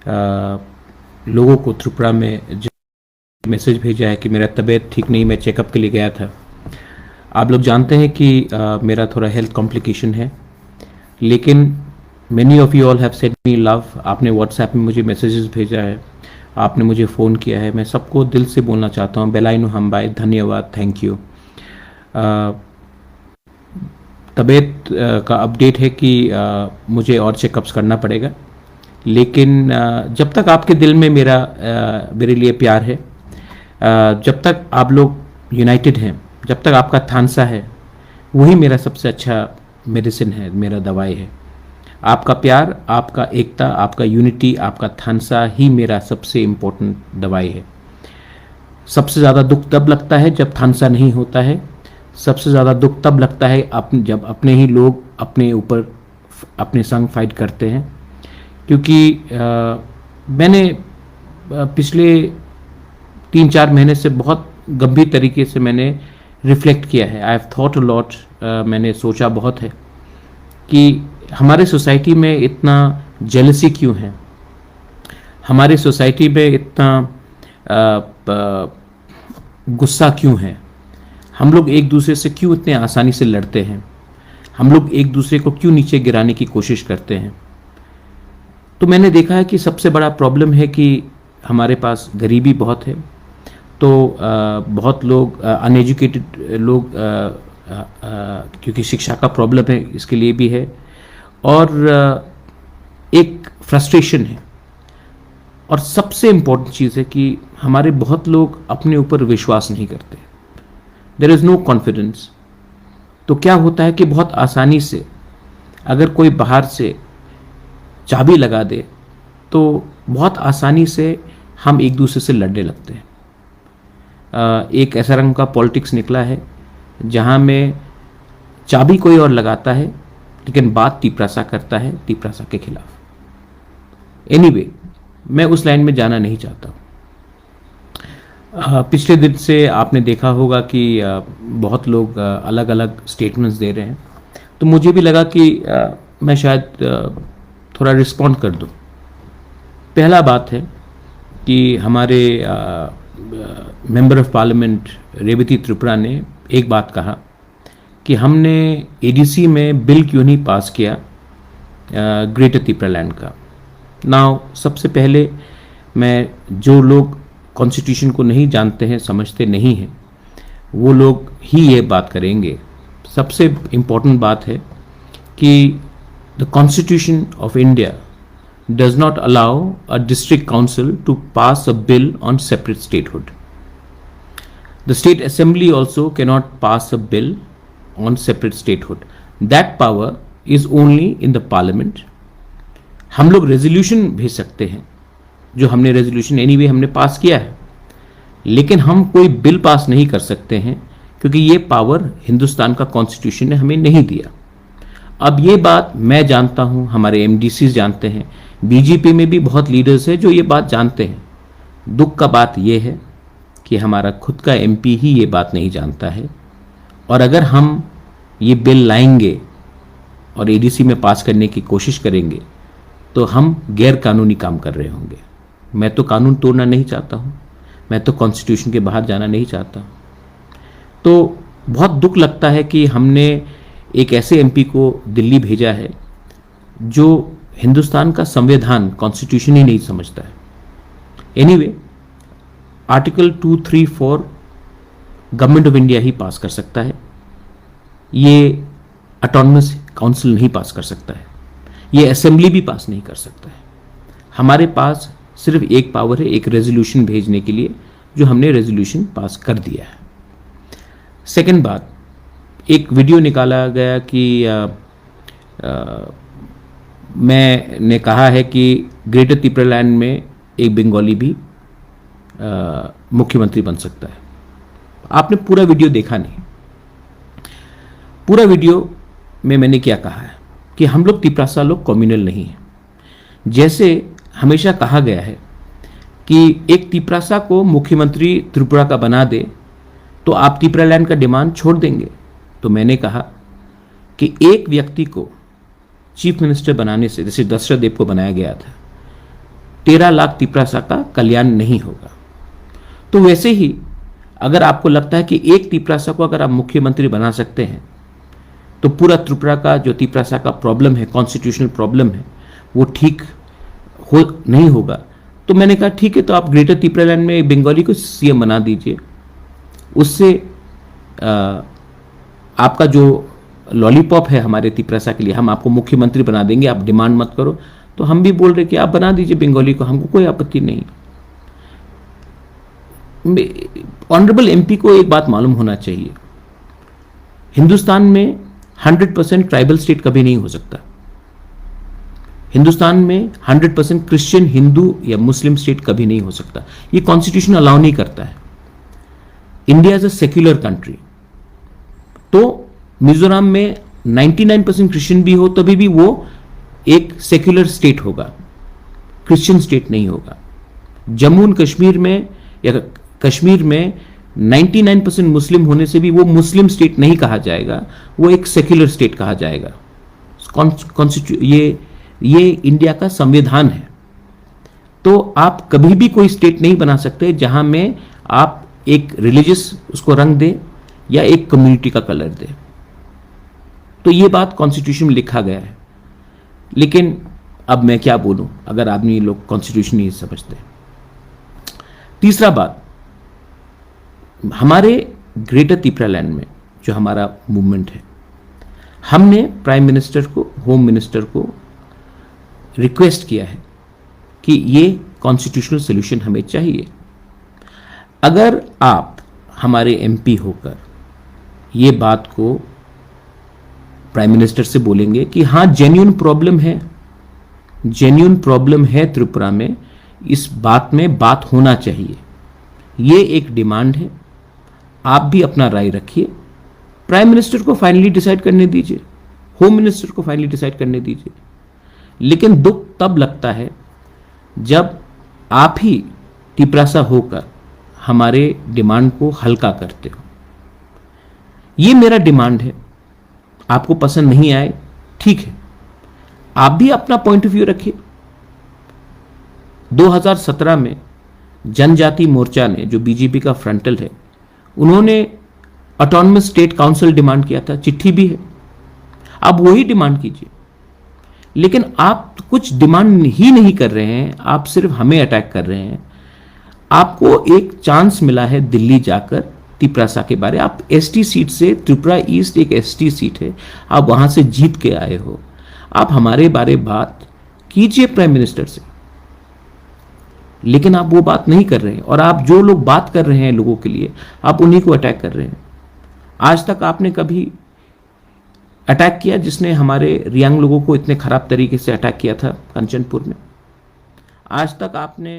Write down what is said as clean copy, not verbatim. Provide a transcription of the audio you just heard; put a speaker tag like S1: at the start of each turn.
S1: लोगों को त्रिपुरा में जो मैसेज भेजा है कि मेरा तबीयत ठीक नहीं, मैं चेकअप के लिए गया था। आप लोग जानते हैं कि मेरा थोड़ा हेल्थ कॉम्प्लिकेशन है, लेकिन many of you all have sent me love. आपने व्हाट्सएप में मुझे मैसेजेस भेजा है, आपने मुझे फ़ोन किया है। मैं सबको दिल से बोलना चाहता हूँ, बेलाइनु हमबाई, धन्यवाद, थैंक यू। तबीयत का अपडेट है कि मुझे और चेकअप्स करना पड़ेगा, लेकिन जब तक आपके दिल में मेरे लिए प्यार है, जब तक आप लोग यूनाइटेड हैं, जब तक आपका थानसा है, वही मेरा सबसे अच्छा मेडिसिन है, मेरा दवाई है। आपका प्यार, आपका एकता, आपका यूनिटी, आपका थानसा ही मेरा सबसे इम्पोर्टेंट दवाई है। सबसे ज़्यादा दुख तब लगता है जब थानसा नहीं होता है। सबसे ज़्यादा दुख तब लगता है जब अपने ही लोग अपने ऊपर अपने संग फाइट करते हैं। क्योंकि मैंने पिछले 3-4 महीने से बहुत गंभीर तरीके से मैंने रिफ्लेक्ट किया है। I have thought a lot. मैंने सोचा बहुत है कि हमारे सोसाइटी में इतना जेलसी क्यों है, हमारे सोसाइटी में इतना गुस्सा क्यों है, हम लोग एक दूसरे से क्यों इतने आसानी से लड़ते हैं, हम लोग एक दूसरे को क्यों नीचे गिराने की कोशिश करते हैं। तो मैंने देखा है कि सबसे बड़ा प्रॉब्लम है कि हमारे पास गरीबी बहुत है। तो बहुत लोग अनएजुकेटेड लोग, क्योंकि शिक्षा का प्रॉब्लम है, इसके लिए भी है, और एक फ्रस्ट्रेशन है। और सबसे इम्पोर्टेंट चीज़ है कि हमारे बहुत लोग अपने ऊपर विश्वास नहीं करते। There is no confidence. तो क्या होता है कि बहुत आसानी से अगर कोई बाहर से चाबी लगा दे तो बहुत आसानी से हम एक दूसरे से लड़ने लगते हैं। एक ऐसा रंग का पॉलिटिक्स निकला है जहाँ में चाबी कोई और लगाता है, लेकिन बात तिपरासा करता है तिपरासा के खिलाफ। एनीवे, मैं उस लाइन में जाना नहीं चाहता। पिछले दिन से आपने देखा होगा कि बहुत लोग अलग अलग स्टेटमेंट्स दे रहे हैं, तो मुझे भी लगा कि मैं शायद थोड़ा रिस्पॉन्ड कर दूं। पहला बात है कि हमारे member of parliament Revati Tripura ने एक बात कहा कि हमने एडीसी में बिल क्यों नहीं पास किया ग्रेटर त्रिपुरा लैंड का। नाउ सबसे पहले मैं, जो लोग कॉन्स्टिट्यूशन को नहीं जानते हैं, समझते नहीं हैं, वो लोग ही ये बात करेंगे। सबसे इम्पोर्टेंट बात है कि the constitution of India does not allow a district council to pass a bill on separate statehood. The state assembly also cannot pass a bill on separate statehood. That power is only in the parliament. हम लोग resolution भेज सकते हैं, जो हमने resolution anyway हमने पास किया है, लेकिन हम कोई बिल पास नहीं कर सकते हैं, क्योंकि ये पावर हिंदुस्तान का कॉन्स्टिट्यूशन ने हमें नहीं दिया। अब ये बात मैं जानता हूं, हमारे एमडीसी जानते हैं, बीजेपी में भी बहुत लीडर्स हैं जो ये बात जानते हैं। दुख का बात यह है कि हमारा खुद का एमपी ही ये बात नहीं जानता है। और अगर हम ये बिल लाएंगे और एडीसी में पास करने की कोशिश करेंगे तो हम गैर कानूनी काम कर रहे होंगे। मैं तो कानून तोड़ना नहीं चाहता हूँ, मैं तो कॉन्स्टिट्यूशन के बाहर जाना नहीं चाहता। तो बहुत दुख लगता है कि हमने एक ऐसे एमपी को दिल्ली भेजा है जो हिंदुस्तान का संविधान, कॉन्स्टिट्यूशन ही नहीं समझता है। Anyway, article 234 government of India ही पास कर सकता है, ये ऑटोनमस काउंसिल नहीं पास कर सकता है, ये असेंबली भी पास नहीं कर सकता है। हमारे पास सिर्फ एक पावर है, एक रेजोल्यूशन भेजने के लिए, जो हमने रेजोल्यूशन पास कर दिया है। सेकंड बात, एक वीडियो निकाला गया कि मैंने कहा है कि ग्रेटर त्रिपुरा लैंड में एक बंगाली भी मुख्यमंत्री बन सकता है। आपने पूरा वीडियो देखा नहीं। पूरा वीडियो में मैंने क्या कहा है कि हम लोग तिपरासा लोग कम्युनल नहीं हैं। जैसे हमेशा कहा गया है कि एक तिपरासा को मुख्यमंत्री त्रिपुरा का बना दे तो आप त्रिपुरा लैंड का डिमांड छोड़ देंगे। तो मैंने कहा कि एक व्यक्ति को चीफ मिनिस्टर बनाने से, जैसे दशरथ देव को बनाया गया था, 13 लाख तिपरासा का कल्याण नहीं होगा। तो वैसे ही अगर आपको लगता है कि एक तिपरासा को अगर आप मुख्यमंत्री बना सकते हैं तो पूरा त्रिपुरा का जो तिपरासा का प्रॉब्लम है, कॉन्स्टिट्यूशनल प्रॉब्लम है, वो ठीक हो नहीं होगा। तो मैंने कहा ठीक है, तो आप ग्रेटर त्रिपुरालैंड में बंगाली को सीएम बना दीजिए, उससे आपका जो लॉलीपॉप है हमारे तिपरासा के लिए, हम आपको मुख्यमंत्री बना देंगे, आप डिमांड मत करो। तो हम भी बोल रहे कि आप बना दीजिए बंगाली को, हमको कोई आपत्ति नहीं। ऑनरेबल एमपी को एक बात मालूम होना चाहिए, हिंदुस्तान में 100% ट्राइबल स्टेट कभी नहीं हो सकता। हिंदुस्तान में 100% क्रिश्चियन, हिंदू या मुस्लिम स्टेट कभी नहीं हो सकता, ये कॉन्स्टिट्यूशन अलाउ नहीं करता है। India is a secular country. तो मिजोरम में 99% क्रिश्चियन भी हो तभी भी वो एक सेक्युलर स्टेट होगा, क्रिश्चियन स्टेट नहीं होगा। जम्मू एंड कश्मीर में या कश्मीर में 99% मुस्लिम होने से भी वो मुस्लिम स्टेट नहीं कहा जाएगा, वो एक सेक्युलर स्टेट कहा जाएगा। ये इंडिया का संविधान है। तो आप कभी भी कोई स्टेट नहीं बना सकते जहां में आप एक रिलीजियस उसको रंग दे या एक कम्युनिटी का कलर दे। तो ये बात कॉन्स्टिट्यूशन में लिखा गया है। लेकिन अब मैं क्या बोलूं अगर आदमी लोग कॉन्स्टिट्यूशन नहीं समझते। तीसरा बात, हमारे ग्रेटर त्रिपुरालैंड में जो हमारा मूवमेंट है, हमने प्राइम मिनिस्टर को, होम मिनिस्टर को रिक्वेस्ट किया है कि ये कॉन्स्टिट्यूशनल सोल्यूशन हमें चाहिए। अगर आप हमारे एमपी होकर ये बात को प्राइम मिनिस्टर से बोलेंगे कि हाँ जेन्युइन प्रॉब्लम है, जेन्युइन प्रॉब्लम है त्रिपुरा में, इस बात में बात होना चाहिए, ये एक डिमांड है, आप भी अपना राय रखिए, प्राइम मिनिस्टर को फाइनली डिसाइड करने दीजिए, होम मिनिस्टर को फाइनली डिसाइड करने दीजिए। लेकिन दुख तब लगता है जब आप ही तिपरासा होकर हमारे डिमांड को हल्का करते हो। ये मेरा डिमांड है, आपको पसंद नहीं आए ठीक है, आप भी अपना पॉइंट ऑफ व्यू रखिए। 2017 में जनजाति मोर्चा ने, जो बीजेपी का फ्रंटल है, उन्होंने ऑटोनमस स्टेट काउंसिल डिमांड किया था, चिट्ठी भी है, आप वही डिमांड कीजिए। लेकिन आप कुछ डिमांड ही नहीं कर रहे हैं, आप सिर्फ हमें अटैक कर रहे हैं। आपको एक चांस मिला है दिल्ली जाकर तिपरासा के बारे, आप एसटी सीट से, त्रिपुरा ईस्ट एक एसटी सीट है, आप वहां से जीत के आए हो, आप हमारे बारे बात कीजिए प्राइम मिनिस्टर से। लेकिन आप वो बात नहीं कर रहे हैं, और आप जो लोग बात कर रहे हैं लोगों के लिए, आप उन्हीं को अटैक कर रहे हैं। आज तक आपने कभी अटैक किया जिसने हमारे रियांग लोगों को इतने खराब तरीके से अटैक किया था कंचनपुर में? आज तक आपने